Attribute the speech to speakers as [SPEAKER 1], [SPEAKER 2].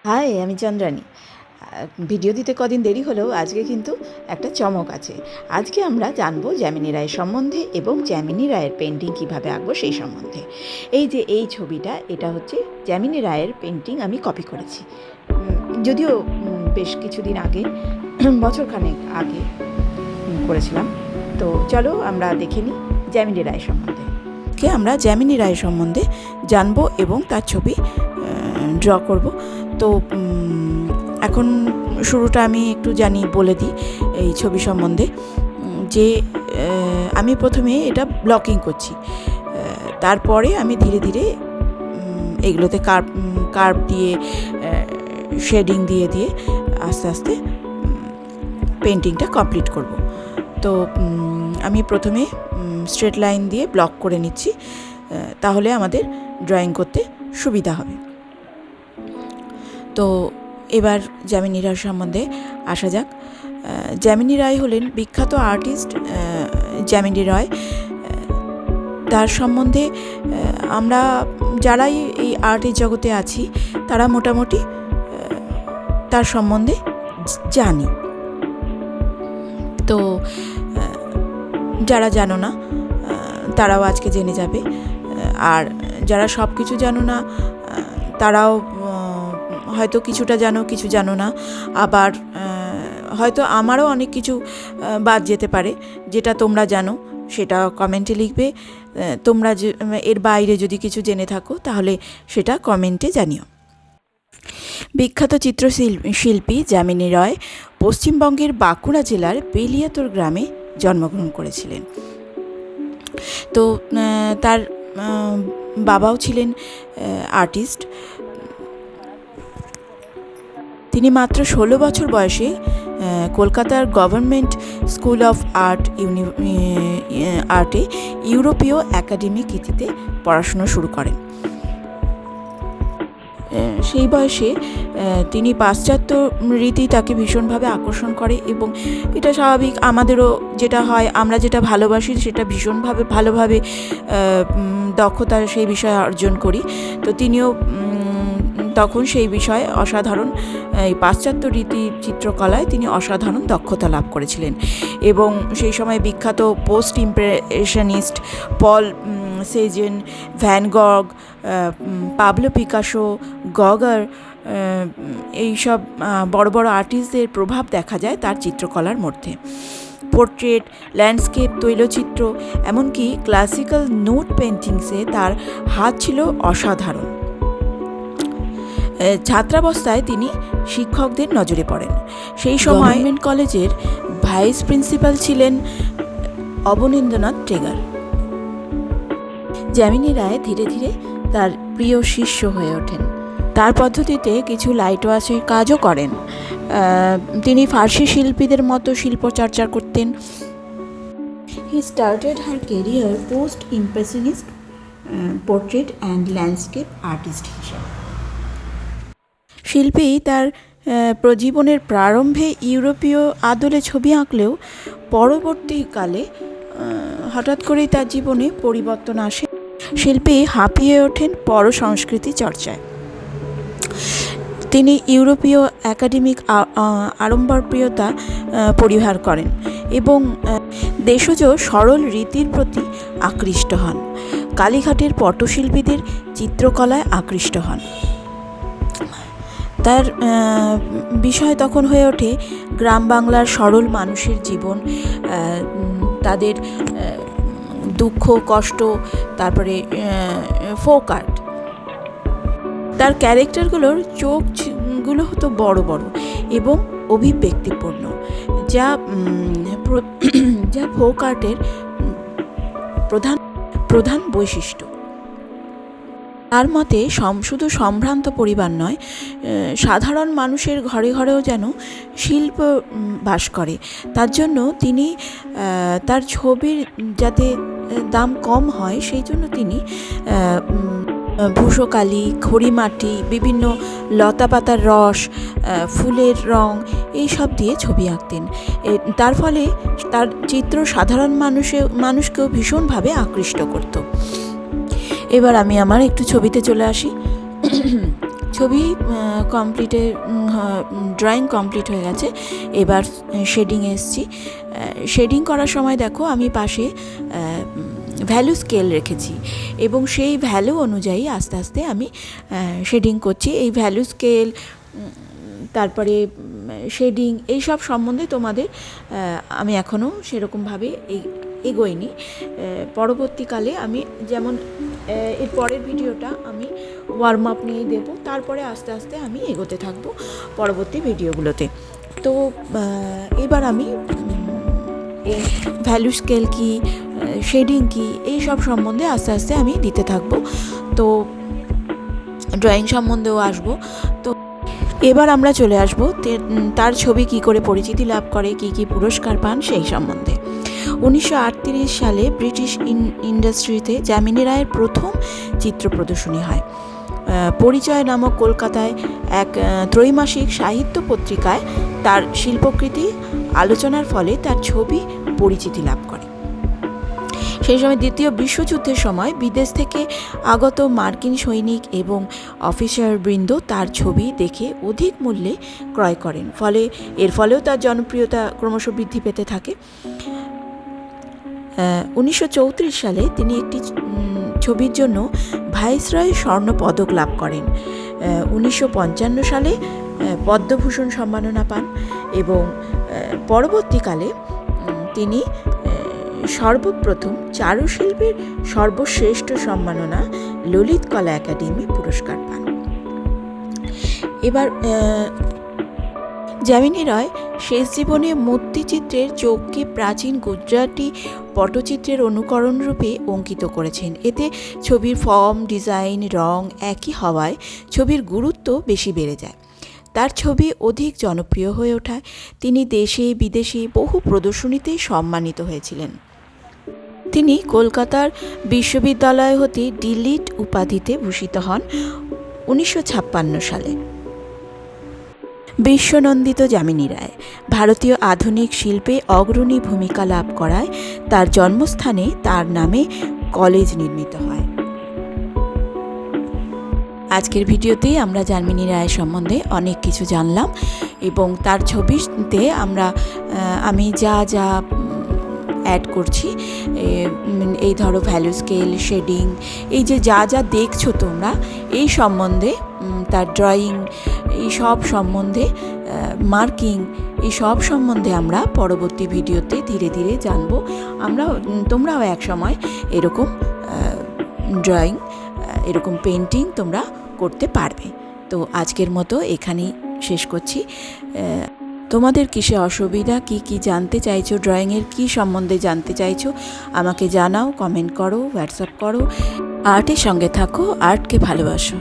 [SPEAKER 1] High, আমি Chandrani. Video দিতে কদিন দেরি হলেও আজকে কিন্তু একটা চমক আছে। আজকে আমরা জানবো যামিনী রায়ের সম্বন্ধে এবং যামিনী রায়ের পেন্টিং কীভাবে আঁকবো সেই সম্বন্ধে। এই যে এই ছবিটা, এটা হচ্ছে যামিনী রায়ের পেন্টিং, আমি কপি করেছি। যদিও বেশ কিছুদিন আগে, বছরখানেক আগে করেছিলাম। তো চলো আমরা দেখে নিই যামিনী রায়ের সম্বন্ধে। আমরা যামিনী রায়ের সম্বন্ধে জানবো এবং তার ছবি ড্র করব। তো এখন শুরুটা আমি একটু বলে দিই এই ছবি সম্বন্ধে, যে আমি প্রথমে এটা ব্লকিং করছি, তারপরে আমি ধীরে ধীরে এগুলোতে কার্ভ দিয়ে, শেডিং দিয়ে দিয়ে আস্তে আস্তে পেন্টিংটা কমপ্লিট করব। তো আমি প্রথমে স্ট্রেট লাইন দিয়ে ব্লক করে নিচ্ছি, তাহলে আমাদের ড্রয়িং করতে সুবিধা হবে। তো এবার যামিনী রায় সম্বন্ধে আসা যাক। যামিনী রায় হলেন বিখ্যাত আর্টিস্ট যামিনী রায়। তার সম্বন্ধে আমরা যারাই এই আর্টের জগতে আছি তারা মোটামুটি তার সম্বন্ধে জানি। তো যারা জানো না তারাও আজকে জেনে যাবে, আর যারা সব কিছু জানো না তারাও হয়তো কিছুটা জানো, কিছু জানো না। আবার হয়তো আমারও অনেক কিছু বাদ যেতে পারে, যেটা তোমরা জানো সেটা কমেন্টে লিখবে। তোমরা এর বাইরে যদি কিছু জেনে থাকো তাহলে সেটা কমেন্টে জানিও। বিখ্যাত চিত্রশিল্পী যামিনী রায় পশ্চিমবঙ্গের বাঁকুড়া জেলার বেলিয়াতোর গ্রামে জন্মগ্রহণ করেছিলেন। তো তার বাবাও ছিলেন আর্টিস্ট। তিনি মাত্র 16 বছর বয়সে কলকাতার গভর্নমেন্ট স্কুল অফ আর্টে ইউরোপীয় একাডেমি কৃতিতে পড়াশুনো শুরু করেন। সেই বয়সে তিনি পাশ্চাত্য রীতি তাকে ভীষণভাবে আকর্ষণ করে, এবং এটা স্বাভাবিক, আমাদেরও যেটা হয়, আমরা যেটা ভালোবাসি সেটা ভীষণভাবে ভালোভাবে দক্ষতা সেই বিষয়ে অর্জন করি। তো তিনিও তখন সেই বিষয়ে অসাধারণ, এই পাশ্চাত্য রীতি চিত্রকলায় তিনি অসাধারণ দক্ষতা লাভ করেছিলেন। এবং সেই সময় বিখ্যাত পোস্ট ইমপ্রেশনিস্ট পল সেজেন, ভ্যান গগ, পাবলো পিকাসো, গগার, এইসব বড় বড় আর্টিস্টদের প্রভাব দেখা যায় তার চিত্রকলার মধ্যে। পোর্ট্রেট, ল্যান্ডস্কেপ, তৈলচিত্র, এমনকি ক্লাসিক্যাল নোট পেন্টিংসে তার হাত ছিল অসাধারণ। ছাত্রাবস্থায় তিনি শিক্ষকদের নজরে পড়েন। সেই সময় গভর্নমেন্ট কলেজের ভাইস প্রিন্সিপাল ছিলেন অবনীন্দ্রনাথ টেগার। যামিনী রায় ধীরে ধীরে তার প্রিয় শিষ্য হয়ে ওঠেন। তার পদ্ধতিতে কিছু লাইট ওয়াশের কাজও করেন। তিনি ফার্সি শিল্পীদের মতো শিল্পচর্চা করতেন। He started her career post impressionist portrait and landscape artist হিসেবে। শিল্পী তার জীবনের প্রারম্ভে ইউরোপীয় আদলে ছবি আঁকলেও পরবর্তীকালে হঠাৎ করেই তার জীবনে পরিবর্তন আসে। শিল্পী হাঁপিয়ে ওঠেন পরসংস্কৃতি চর্চায়। তিনি ইউরোপীয় একাডেমিক আড়ম্বরপ্রিয়তা পরিহার করেন এবং দেশজ সরল রীতির প্রতি আকৃষ্ট হন। কালীঘাটের পটশিল্পীদের চিত্রকলায় আকৃষ্ট হন। তার বিষয় তখন হয়ে ওঠে গ্রাম বাংলার সরল মানুষের জীবন, তাদের দুঃখ কষ্ট, তারপরে ফোক আর্ট। তার ক্যারেক্টারগুলোর চোখগুলো হতো বড় বড় এবং অভিব্যক্তিপূর্ণ, যা ফোক আর্টের প্রধান বৈশিষ্ট্য। তার মতে শুধু সম্ভ্রান্ত পরিবার নয়, সাধারণ মানুষের ঘরে ঘরেও যেন শিল্প বাস করে। তার জন্য তিনি তার ছবির যাতে দাম কম হয় সেই জন্য তিনি ভূষকালি, খড়িমাটি, বিভিন্ন লতাপাতার রস, ফুলের রং এইসব দিয়ে ছবি আঁকতেন। তার ফলে তার চিত্র সাধারণ মানুষকেও ভীষণভাবে আকৃষ্ট করত। এবার আমি আমার একটু ছবিতে চলে আসি। ছবি কমপ্লিটে ড্রয়িং কমপ্লিট হয়ে গেছে। এবার শেডিংয়ে এসেছি। শেডিং করার সময় দেখো আমি পাশে ভ্যালু স্কেল রেখেছি এবং সেই ভ্যালু অনুযায়ী আস্তে আস্তে আমি শেডিং করছি। এই ভ্যালু স্কেল, তারপরে শেডিং, এই সব সম্বন্ধে তোমাদের আমি এখনও সেরকমভাবে এগোইনি। পরবর্তীকালে আমি যেমন এর পরের ভিডিওটা আমি ওয়ার্ম আপ নিয়ে দেবো, তারপরে আস্তে আস্তে আমি এগোতে থাকবো পরবর্তী ভিডিওগুলোতে। তো এবার আমি এই ভ্যালু স্কেল কী, শেডিং কী, এই সব সম্বন্ধে আস্তে আস্তে আমি দিতে থাকবো। তো ড্রয়িং সম্বন্ধেও আসবো। তো এবার আমরা চলে আসবো তার ছবি কী করে পরিচিতি লাভ করে, কী কী পুরস্কার পান সেই সম্বন্ধে। 1938 সালে ব্রিটিশ ইন্ডাস্ট্রিতে যামিনী রায়ের প্রথম চিত্র প্রদর্শনী হয়। পরিচয় নামক কলকাতায় এক ত্রৈমাসিক সাহিত্য পত্রিকায় তার শিল্পকৃতি আলোচনার ফলে তার ছবি পরিচিতি লাভ করে। সেই সময় দ্বিতীয় বিশ্বযুদ্ধের সময় বিদেশ থেকে আগত মার্কিন সৈনিক এবং অফিসারবৃন্দ তার ছবি দেখে অধিক মূল্যে ক্রয় করেন। এর ফলেও তার জনপ্রিয়তা ক্রমশ বৃদ্ধি পেতে থাকে। 1934 সালে তিনি একটি ছবির জন্য ভাইসরয় স্বর্ণ পদক লাভ করেন। 1955 সালে পদ্মভূষণ সম্মাননা পান এবং পরবর্তীকালে তিনি সর্বপ্রথম চারুশিল্পের সর্বশ্রেষ্ঠ সম্মাননা ললিত কলা একাডেমি পুরস্কার পান। এবার যামিনী রায় শেষ জীবনে মূর্তিচিত্রের চোখকে প্রাচীন গুজরাটি পটচিত্রের অনুকরণ রূপে অঙ্কিত করেছেন। এতে ছবির ফর্ম, ডিজাইন, রং একই হওয়ায় ছবির গুরুত্ব বেশি বেড়ে যায়। তার ছবি অধিক জনপ্রিয় হয়ে ওঠায় তিনি দেশে বিদেশে বহু প্রদর্শনীতে সম্মানিত হয়েছিলেন। তিনি কলকাতার বিশ্ববিদ্যালয় হতে ডিলিট উপাধিতে ভূষিত হন 1956 সালে। বিশ্বনন্দিত যামিনী রায় ভারতীয় আধুনিক শিল্পে অগ্রণী ভূমিকা লাভ করায় তার জন্মস্থানে তার নামে কলেজ নির্মিত হয়। আজকের ভিডিওতেই আমরা যামিনী রায় সম্বন্ধে অনেক কিছু জানলাম এবং তার ছবিতে আমি যা যা অ্যাড করছি, এই ধরো ভ্যালু স্কেল, শেডিং, এই যে যা যা দেখছো তোমরা, এই সম্বন্ধে, তার ড্রয়িং, এই সব সম্বন্ধে, মার্কিং, এই সব সম্বন্ধে আমরা পরবর্তী ভিডিওতে ধীরে ধীরে জানবো। তোমরাও এক সময় এরকম ড্রয়িং, এরকম পেন্টিং তোমরা করতে পারবে। তো আজকের মতো এখানেই শেষ করছি। তোমাদের কিসে অসুবিধা, কি জানতে চাইছো, ড্রয়িংয়ের কি সম্বন্ধে জানতে চাইছো আমাকে জানাও, কমেন্ট করো, হোয়াটসঅ্যাপ করো। আর্টের সঙ্গে থাকো, আর্টকে ভালোবাসো।